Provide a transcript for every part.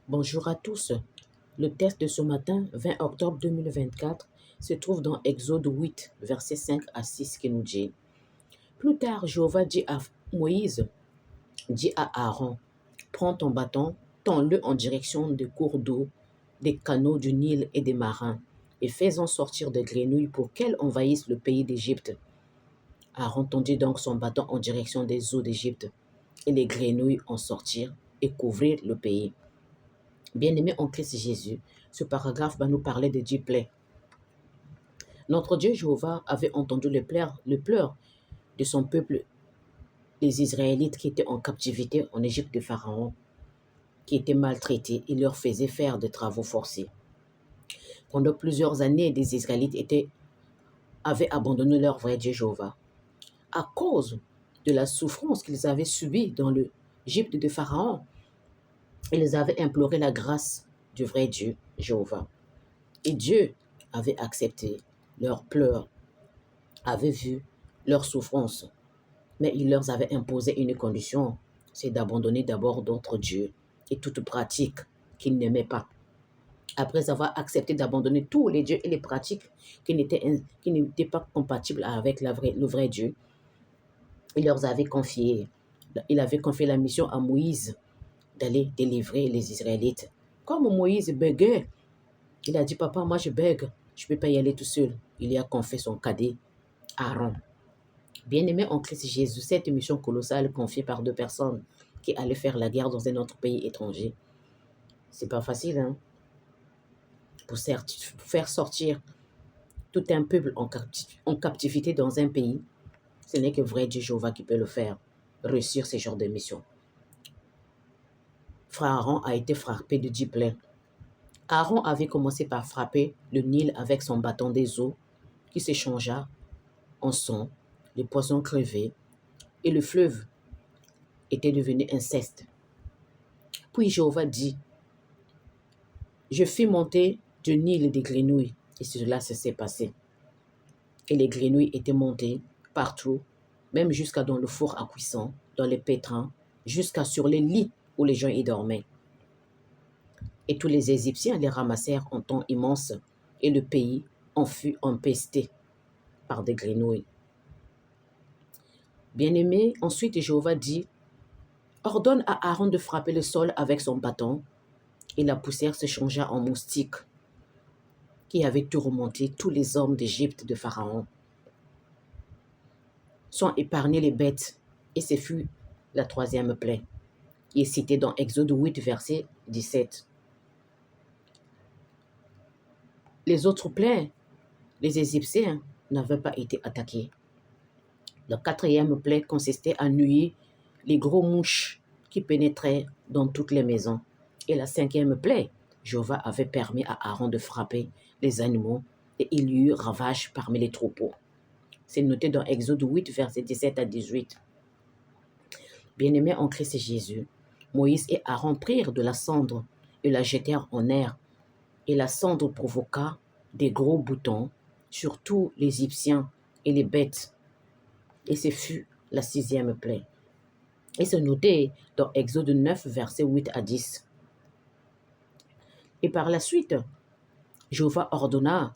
Bonjour à tous. Le texte de ce matin, 20 octobre 2024, se trouve dans Exode 8, versets 5 à 6 qui nous dit: Plus tard, Jéhovah dit à Moïse, dit à Aaron, prends ton bâton, tends-le en direction des cours d'eau, des canaux du Nil et des marins, et fais-en sortir des grenouilles pour qu'elles envahissent le pays d'Égypte. Aaron tendit donc son bâton en direction des eaux d'Égypte, et les grenouilles en sortirent et couvrirent le pays. Bien-aimés en Christ Jésus, ce paragraphe va nous parler de Dieu plaies. Notre Dieu Jéhovah avait entendu le pleur de son peuple, les Israélites qui étaient en captivité en Égypte de Pharaon, qui étaient maltraités et leur faisait faire des travaux forcés. Pendant plusieurs années, les Israélites avaient abandonné leur vrai Dieu Jéhovah. À cause de la souffrance qu'ils avaient subie dans l'Égypte de Pharaon, ils avaient imploré la grâce du vrai Dieu Jéhovah. Et Dieu avait accepté leurs pleurs, avait vu leur souffrance, mais il leur avait imposé une condition, c'est d'abandonner d'abord d'autres dieux et toute pratique qu'ils n'aimaient pas. Après avoir accepté d'abandonner tous les dieux et les pratiques qui n'étaient pas compatibles avec le vrai Dieu, il avait confié la mission à Moïse d'aller délivrer les Israélites. Comme Moïse bégait, il a dit, papa, moi je bègue, je ne peux pas y aller tout seul. Il y a confié son cadet, Aaron. Bien-aimé en Christ Jésus, cette mission colossale confiée par deux personnes qui allaient faire la guerre dans un autre pays étranger, c'est pas facile, hein? Pour faire sortir tout un peuple en captivité dans un pays, ce n'est que vrai Dieu Jéhovah qui peut le faire, réussir ce genre de mission. Frère Aaron a été frappé de 10 plaies. Aaron avait commencé par frapper le Nil avec son bâton des eaux qui s'échangea en sang, les poissons crevaient et le fleuve était devenu inceste. Puis Jéhovah dit, je fis monter du Nil des grenouilles, et cela s'est passé. Et les grenouilles étaient montées partout, même jusqu'à dans le four à cuisson, dans les pétrins, jusqu'à sur les lits où les gens y dormaient. Et tous les Égyptiens les ramassèrent en temps immense, et le pays en fut empesté par des grenouilles. Bien-aimé, ensuite Jéhovah dit, ordonne à Aaron de frapper le sol avec son bâton, et la poussière se changea en moustique, qui avait tourmenté tous les hommes d'Égypte de Pharaon. Sont épargnés les bêtes, et ce fut la troisième plaie, qui est citée dans Exode 8, verset 17. Les autres plaies, les Égyptiens n'avaient pas été attaqués. La quatrième plaie consistait à nuire les gros mouches qui pénétraient dans toutes les maisons. Et la cinquième plaie, Jéhovah avait permis à Aaron de frapper les animaux et il y eut ravage parmi les troupeaux. C'est noté dans Exode 8, versets 17 à 18. Bien-aimés en Christ Jésus, Moïse et Aaron prirent de la cendre et la jetèrent en air. Et la cendre provoqua des gros boutons sur tous les Égyptiens et les bêtes. Et ce fut la sixième plaie. Et c'est noté dans Exode 9, versets 8 à 10. Et par la suite, Jéhovah ordonna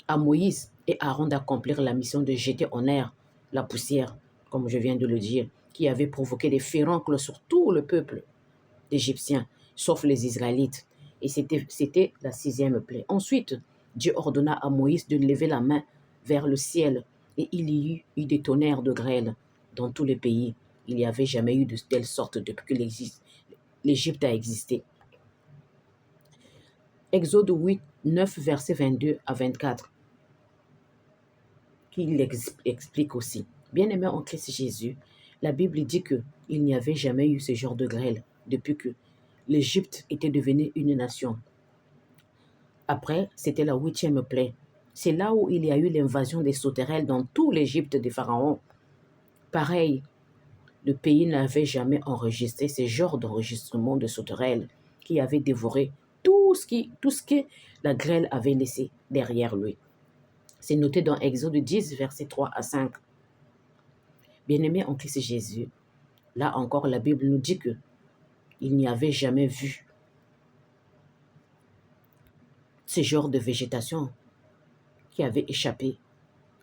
à Moïse et Aaron d'accomplir la mission de jeter en air la poussière, comme je viens de le dire, qui avait provoqué des furoncles sur tout le peuple d'Égyptiens, sauf les Israélites. Et c'était la sixième plaie. Ensuite, Dieu ordonna à Moïse de lever la main vers le ciel, et il y eut des tonnerres de grêle dans tous les pays. Il n'y avait jamais eu de telle sorte depuis que l'Égypte a existé. Exode 8, 9, versets 22 à 24, qui l'explique aussi. Bien-aimé en Christ Jésus, la Bible dit qu'il n'y avait jamais eu ce genre de grêle depuis que l'Égypte était devenue une nation. Après, c'était la huitième plaie. C'est là où il y a eu l'invasion des sauterelles dans tout l'Égypte des pharaons. Pareil, le pays n'avait jamais enregistré ce genre d'enregistrement de sauterelles qui avaient dévoré tout ce que la grêle avait laissé derrière lui. C'est noté dans Exode 10, versets 3 à 5. Bien-aimés en Christ Jésus, là encore la Bible nous dit qu'il n'y avait jamais vu ce genre de végétation qui avait échappé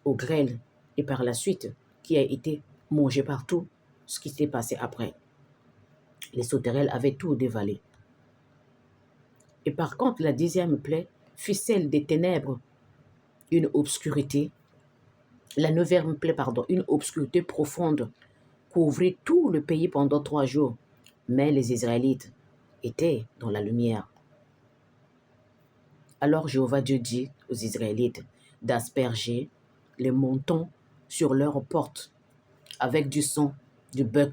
au grêle et par la suite qui a été mangé par tout ce qui s'est passé après. Les sauterelles avaient tout dévalé. Et par contre, la 10e plaie fut celle des ténèbres, une obscurité. La 9e plaie, une obscurité profonde couvrit tout le pays pendant 3 jours. Mais les Israélites étaient dans la lumière. Alors Jéhovah Dieu dit aux Israélites d'asperger les montants sur leurs portes avec du sang du bœuf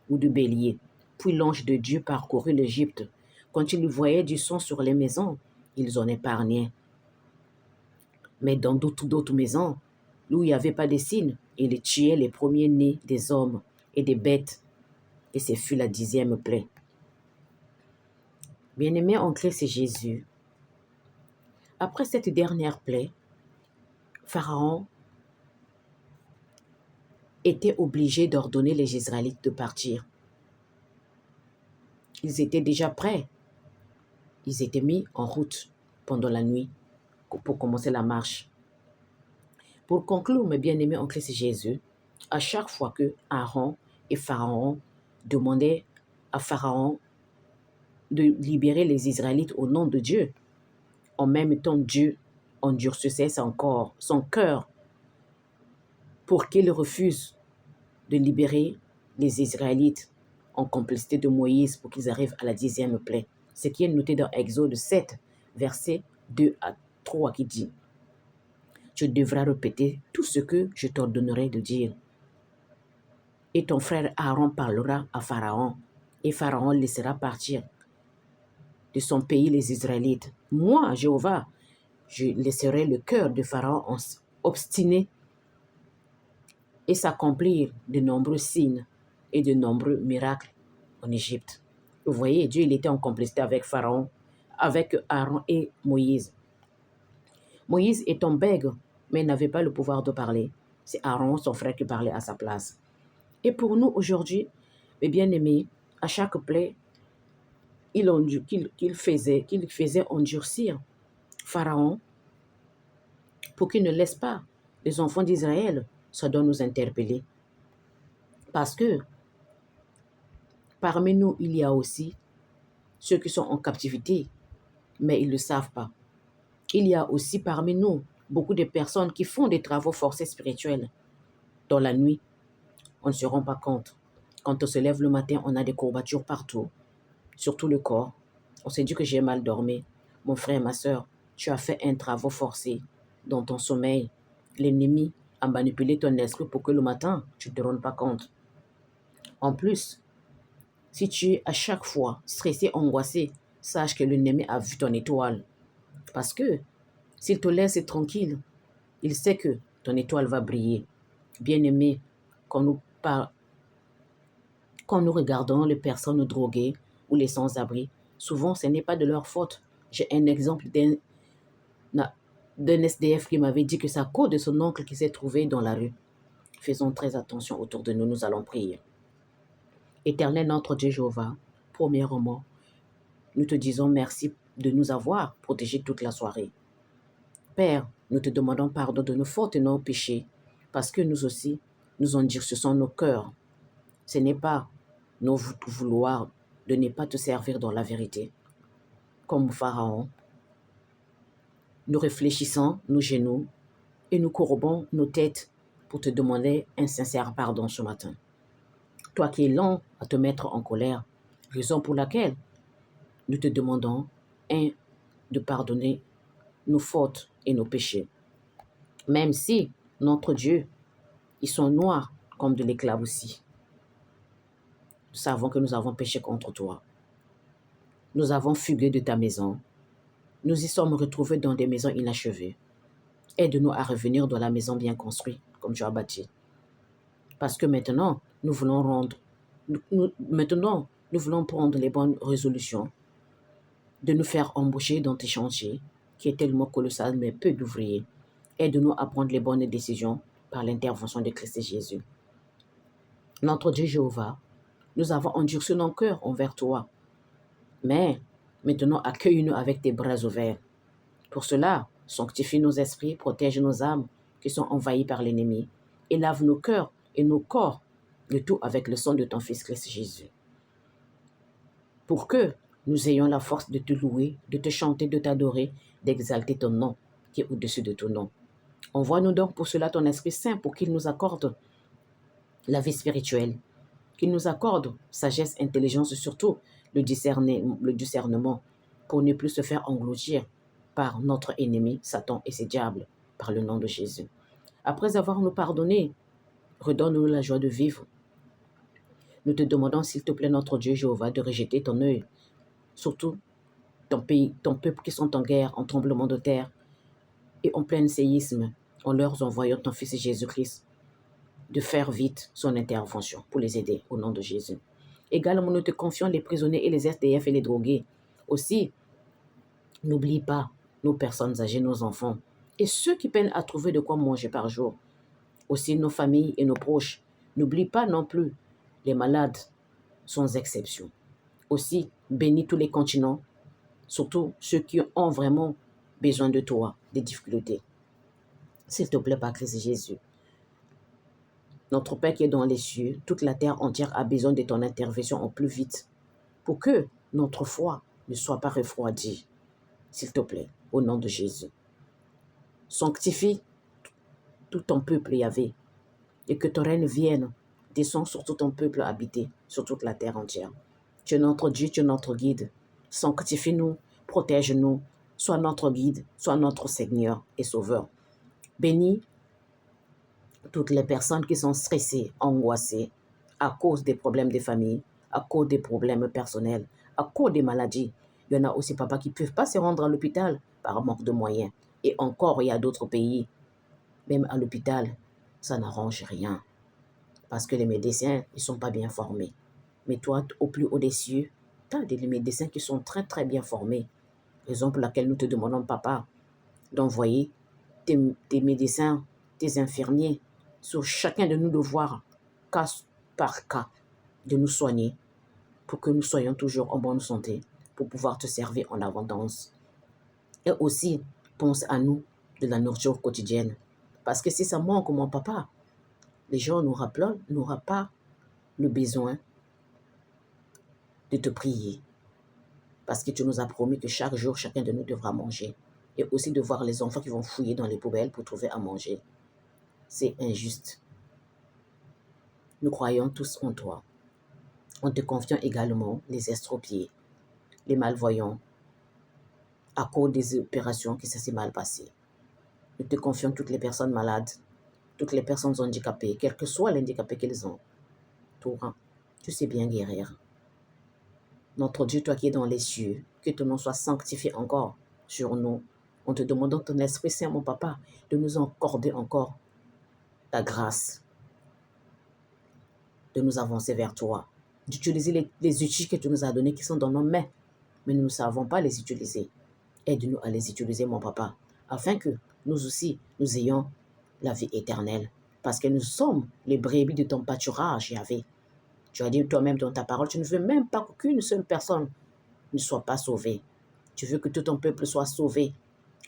ou du bélier. Puis l'ange de Dieu parcourut l'Égypte. Quand il voyait du sang sur les maisons, ils en épargnaient. Mais dans d'autres maisons, où il n'y avait pas de signes, il tuait les premiers-nés des hommes et des bêtes. Et ce fut la 10e plaie. Bien-aimé en Christ et Jésus, après cette dernière plaie, Pharaon était obligé d'ordonner les Israélites de partir. Ils étaient déjà prêts. Ils étaient mis en route pendant la nuit pour commencer la marche. Pour conclure, mes bien-aimés en Christ et Jésus, à chaque fois que Aaron et Pharaon demandaient à Pharaon de libérer les Israélites au nom de Dieu, en même temps Dieu endurcissait son cœur pour qu'il refuse de libérer les Israélites en complicité de Moïse pour qu'ils arrivent à la 10e plaie. Ce qui est noté dans Exode 7, versets 2 à 3 qui dit « Tu devras répéter tout ce que je t'ordonnerai de dire. Et ton frère Aaron parlera à Pharaon, et Pharaon laissera partir de son pays les Israélites. Moi, Jéhovah, je laisserai le cœur de Pharaon obstiné et s'accomplir de nombreux signes et de nombreux miracles en Égypte. » Vous voyez, Dieu il était en complicité avec Pharaon, avec Aaron et Moïse. Moïse étant bègue, mais n'avait pas le pouvoir de parler. C'est Aaron, son frère, qui parlait à sa place. Et pour nous aujourd'hui, mes bien-aimés, à chaque plaie qu'il faisait endurcir Pharaon pour qu'il ne laisse pas les enfants d'Israël, ça doit nous interpeller. Parce que parmi nous, il y a aussi ceux qui sont en captivité, mais ils ne le savent pas. Il y a aussi parmi nous beaucoup de personnes qui font des travaux forcés spirituels dans la nuit. On ne se rend pas compte. Quand on se lève le matin, on a des courbatures partout, sur tout le corps. On se dit que j'ai mal dormi. Mon frère, ma soeur, tu as fait un travail forcé dans ton sommeil. L'ennemi a manipulé ton esprit pour que le matin, tu ne te rendes pas compte. En plus, si tu es à chaque fois stressé, angoissé, sache que l'ennemi a vu ton étoile. Parce que s'il te laisse tranquille, il sait que ton étoile va briller. Bien-aimé, quand nous regardons les personnes droguées ou les sans-abri, souvent ce n'est pas de leur faute. J'ai un exemple d'un SDF qui m'avait dit que c'est à cause de son oncle qui s'est trouvé dans la rue. Faisons très attention autour de nous, nous allons prier. Éternel notre Dieu Jéhovah, premièrement, nous te disons merci de nous avoir protégés toute la soirée. Père, nous te demandons pardon de nos fautes et nos péchés, parce que nous aussi, nous endurcissons nos cœurs. Ce n'est pas nos vouloir de ne pas te servir dans la vérité. Comme Pharaon, nous réfléchissons nos genoux et nous courbons nos têtes pour te demander un sincère pardon ce matin. Toi qui es lent à te mettre en colère, raison pour laquelle nous te demandons, de pardonner nos fautes et nos péchés. Même si, notre Dieu, ils sont noirs comme de l'éclave aussi. Nous savons que nous avons péché contre toi. Nous avons fugué de ta maison. Nous y sommes retrouvés dans des maisons inachevées. Aide-nous à revenir dans la maison bien construite, comme tu as bâti. Parce que maintenant, nous voulons prendre les bonnes résolutions de nous faire embaucher dans tes chantiers, qui est tellement colossal, mais peu d'ouvriers. Aide-nous à prendre les bonnes décisions par l'intervention de Christ et Jésus. Notre Dieu Jéhovah, nous avons endurci nos cœurs envers toi. Mais maintenant, accueille-nous avec tes bras ouverts. Pour cela, sanctifie nos esprits, protège nos âmes qui sont envahies par l'ennemi et lave nos cœurs et nos corps, le tout avec le sang de ton Fils Christ Jésus. Pour que nous ayons la force de te louer, de te chanter, de t'adorer, d'exalter ton nom qui est au-dessus de tout nom. Envoie-nous donc pour cela ton Esprit Saint pour qu'il nous accorde la vie spirituelle, qu'il nous accorde sagesse, intelligence et surtout le discernement pour ne plus se faire engloutir par notre ennemi, Satan et ses diables, par le nom de Jésus. Après avoir nous pardonné, redonne-nous la joie de vivre. Nous te demandons, s'il te plaît, notre Dieu Jéhovah, de rejeter ton œil, surtout ton pays, ton peuple qui sont en guerre, en tremblement de terre et en plein séisme, en leur envoyant ton Fils Jésus-Christ, de faire vite son intervention pour les aider au nom de Jésus. Également, nous te confions les prisonniers et les SDF et les drogués. Aussi, n'oublie pas nos personnes âgées, nos enfants et ceux qui peinent à trouver de quoi manger par jour. Aussi nos familles et nos proches. N'oublie pas non plus les malades, sans exception. Aussi, bénis tous les continents, surtout ceux qui ont vraiment besoin de toi, des difficultés. S'il te plaît, par Christ Jésus. Notre Père qui est dans les cieux, toute la terre entière a besoin de ton intervention au plus vite pour que notre foi ne soit pas refroidie. S'il te plaît, au nom de Jésus. Sanctifie tout ton peuple, Yahvé, et que ton règne vienne, descend sur tout ton peuple habité, sur toute la terre entière. Tu es notre Dieu, tu es notre guide. Sanctifie-nous, protège-nous, sois notre guide, sois notre Seigneur et Sauveur. Bénis toutes les personnes qui sont stressées, angoissées, à cause des problèmes de famille, à cause des problèmes personnels, à cause des maladies. Il y en a aussi, papa, qui ne peuvent pas se rendre à l'hôpital par manque de moyens. Et encore, il y a d'autres pays, même à l'hôpital, ça n'arrange rien. Parce que les médecins, ils ne sont pas bien formés. Mais toi, au plus haut des cieux, tu as des médecins qui sont très, très bien formés. Raison pour laquelle nous te demandons, papa, d'envoyer tes médecins, tes infirmiers, sur chacun de nous de voir, cas par cas, de nous soigner, pour que nous soyons toujours en bonne santé, pour pouvoir te servir en abondance. Et aussi, pense à nous de la nourriture quotidienne. Parce que si ça manque, mon papa, les gens n'auront pas le besoin de te prier. Parce que tu nous as promis que chaque jour, chacun de nous devra manger. Et aussi de voir les enfants qui vont fouiller dans les poubelles pour trouver à manger. C'est injuste. Nous croyons tous en toi. En te confiant également les estropiés, les malvoyants, à cause des opérations qui s'est mal passées. Nous te confions toutes les personnes malades, toutes les personnes handicapées, quel que soit l'handicapé qu'elles ont. Toi, tu sais bien guérir. Notre Dieu, toi qui es dans les cieux, que ton nom soit sanctifié encore sur nous. En te demandant ton Esprit Saint, mon papa, de nous accorder encore la grâce de nous avancer vers toi, d'utiliser les outils que tu nous as donnés qui sont dans nos mains, mais nous ne savons pas les utiliser. Aide-nous à les utiliser, mon papa, afin que nous aussi, nous ayons la vie éternelle, parce que nous sommes les brebis de ton pâturage, Yahvé. Tu as dit toi-même dans ta parole, tu ne veux même pas qu'une seule personne ne soit pas sauvée. Tu veux que tout ton peuple soit sauvé.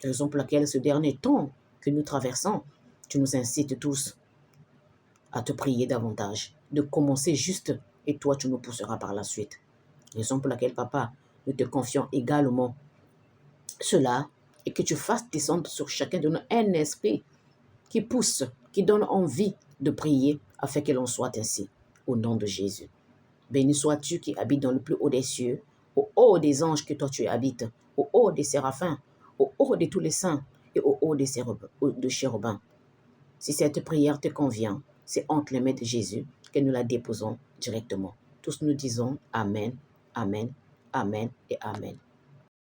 Raison pour laquelle ce dernier temps que nous traversons, tu nous incites tous à te prier davantage, de commencer juste, et toi tu nous pousseras par la suite. Raison pour laquelle, papa, nous te confions également cela, et que tu fasses descendre sur chacun de nous un esprit qui pousse, qui donne envie de prier, afin que l'on soit ainsi, au nom de Jésus. Béni sois-tu qui habites dans le plus haut des cieux, au haut des anges que toi tu habites, au haut des séraphins, au haut de tous les saints, et au haut des chérubins. Si cette prière te convient, c'est entre les mains de Jésus que nous la déposons directement. Tous nous disons Amen, Amen, Amen et Amen.